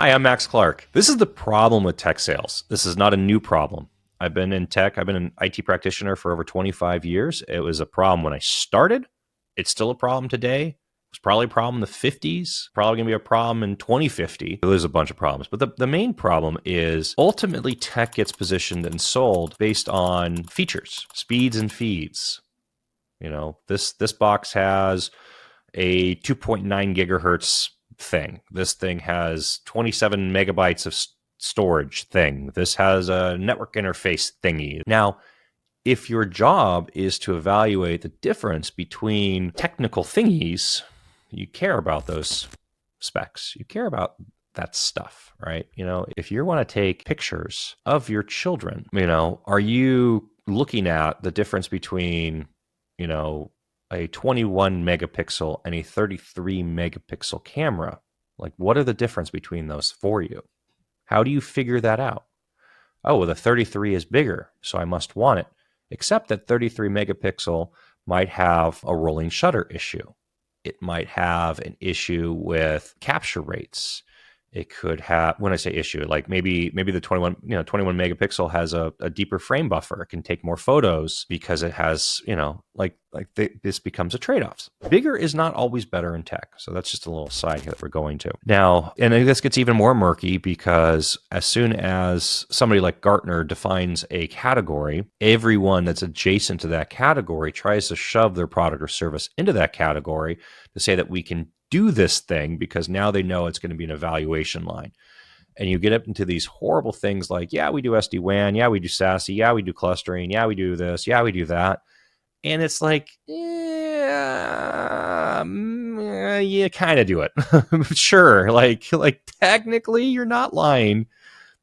Hi, I'm Max Clark. This is the problem with tech sales. This is not a new problem. I've been in tech, I've been an IT practitioner for over 25 years. It was a problem when I started. It's still a problem today. It was probably a problem in the 50s, probably going to be a problem in 2050. There's a bunch of problems. But the main problem is ultimately tech gets positioned and sold based on features, speeds and feeds. This box has a 2.9 gigahertz thing. This thing has 27 megabytes of storage thing. This has a network interface thingy. Now, if your job is to evaluate the difference between technical thingies, you care about those specs. You care about that stuff, right? If you want to take pictures of your children, are you looking at the difference between, a 21 megapixel and a 33 megapixel camera? Like, what are the difference between those for you? How do you figure that out? Oh, well, the 33 is bigger, so I must want it. Except that 33 megapixel might have a rolling shutter issue. It might have an issue with capture rates. It could have, when I say issue, like maybe the 21 megapixel has a deeper frame buffer. It can take more photos because it has, this becomes a trade-off. Bigger is not always better in tech. So that's just a little side here that we're going to. Now, and this gets even more murky because as soon as somebody like Gartner defines a category, everyone that's adjacent to that category tries to shove their product or service into that category to say that we can do this thing because now they know it's going to be an evaluation line. And you get up into these horrible things like, yeah, we do SD-WAN. Yeah, we do SASE. Yeah, we do clustering. Yeah, we do this. Yeah, we do that. And it's like, yeah, you kind of do it. Sure. Like technically you're not lying,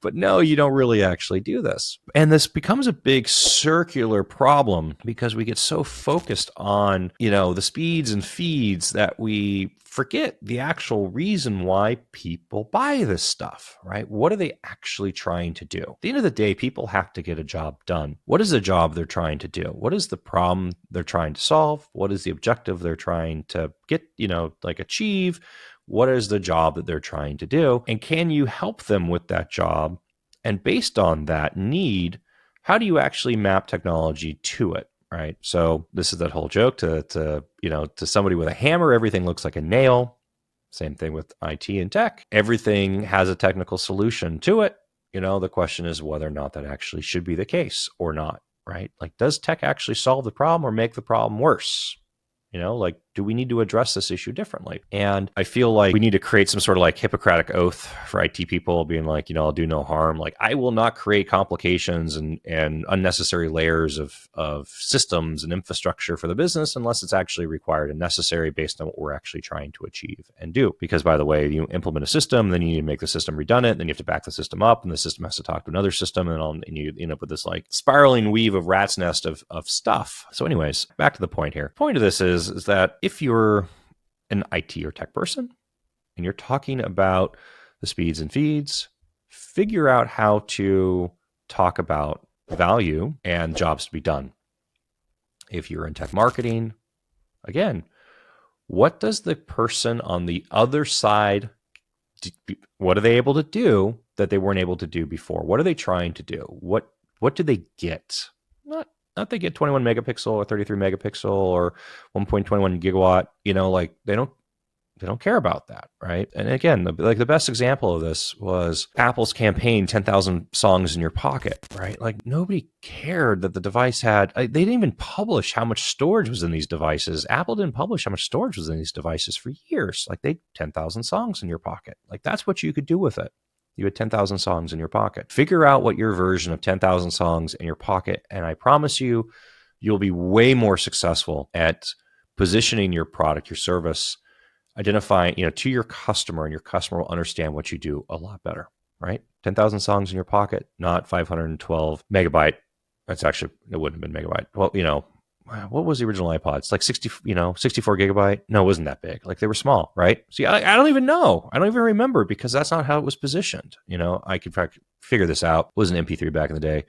but no, you don't really actually do this. And this becomes a big circular problem because we get so focused on, the speeds and feeds that we forget the actual reason why people buy this stuff, right? What are they actually trying to do? At the end of the day, people have to get a job done. What is the job they're trying to do? What is the problem they're trying to solve? What is the objective they're trying to get, achieve? What is the job that they're trying to do? And can you help them with that job? And based on that need, how do you actually map technology to it? Right. So this is that whole joke to somebody with a hammer, everything looks like a nail. Same thing with IT and tech. Everything has a technical solution to it. The question is whether or not that actually should be the case or not. Right. Like, does tech actually solve the problem or make the problem worse? Do we need to address this issue differently? And I feel like we need to create some sort of like Hippocratic oath for IT people being like, I'll do no harm. Like, I will not create complications and unnecessary layers of systems and infrastructure for the business unless it's actually required and necessary based on what we're actually trying to achieve and do. Because by the way, you implement a system, then you need to make the system redundant, then you have to back the system up, and the system has to talk to another system, and you end up with this like spiraling weave of rat's nest of stuff. So anyways, back to the point here. The point of this is that if you're an IT or tech person and you're talking about the speeds and feeds, figure out how to talk about value and jobs to be done. If you're in tech marketing, again, what does the person on the other side, what are they able to do that they weren't able to do before? What are they trying to do? What do they get? Not they get 21 megapixel or 33 megapixel or 1.21 gigawatt, they don't care about that, right? And again, the best example of this was Apple's campaign, 10,000 songs in your pocket, right? Like, nobody cared that the device had, they didn't even publish how much storage was in these devices. Apple didn't publish how much storage was in these devices for years. Like, 10,000 songs in your pocket. Like, that's what you could do with it. You had 10,000 songs in your pocket. Figure out what your version of 10,000 songs in your pocket, and I promise you, you'll be way more successful at positioning your product, your service, identifying, to your customer, and your customer will understand what you do a lot better, right? 10,000 songs in your pocket, not 512 megabyte. That's actually, it wouldn't have been megabyte. Well, what was the original iPod? It's like 64 gigabyte. No, it wasn't that big. Like, they were small, right? See, I don't even know. I don't even remember because that's not how it was positioned. I could figure this out. It was an MP3 back in the day,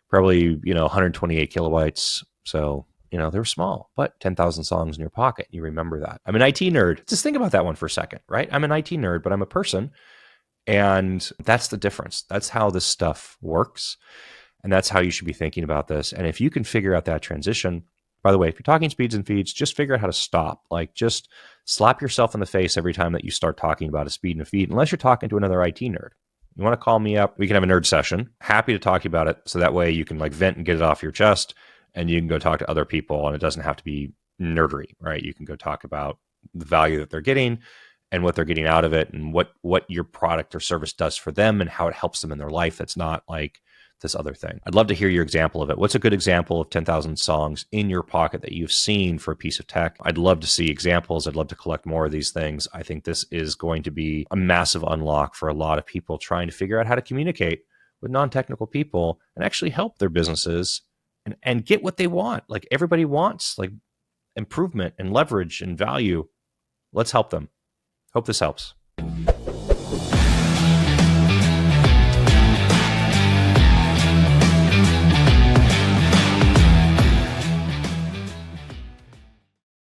probably, 128 kilobytes. So, they were small, but 10,000 songs in your pocket. You remember that. I'm an IT nerd. Just think about that one for a second, right? I'm an IT nerd, but I'm a person. And that's the difference. That's how this stuff works. And that's how you should be thinking about this. And if you can figure out that transition, by the way, if you're talking speeds and feeds, just figure out how to stop. Like just slap yourself in the face every time that you start talking about a speed and a feed, unless you're talking to another IT nerd. You want to call me up, we can have a nerd session. Happy to talk about it. So that way you can like vent and get it off your chest and you can go talk to other people and it doesn't have to be nerdery, right? You can go talk about the value that they're getting and what they're getting out of it and what your product or service does for them and how it helps them in their life. It's not like this other thing. I'd love to hear your example of it. What's a good example of 10,000 songs in your pocket that you've seen for a piece of tech? I'd love to see examples. I'd love to collect more of these things. I think this is going to be a massive unlock for a lot of people trying to figure out how to communicate with non-technical people and actually help their businesses and get what they want. Like everybody wants like improvement and leverage and value. Let's help them. Hope this helps.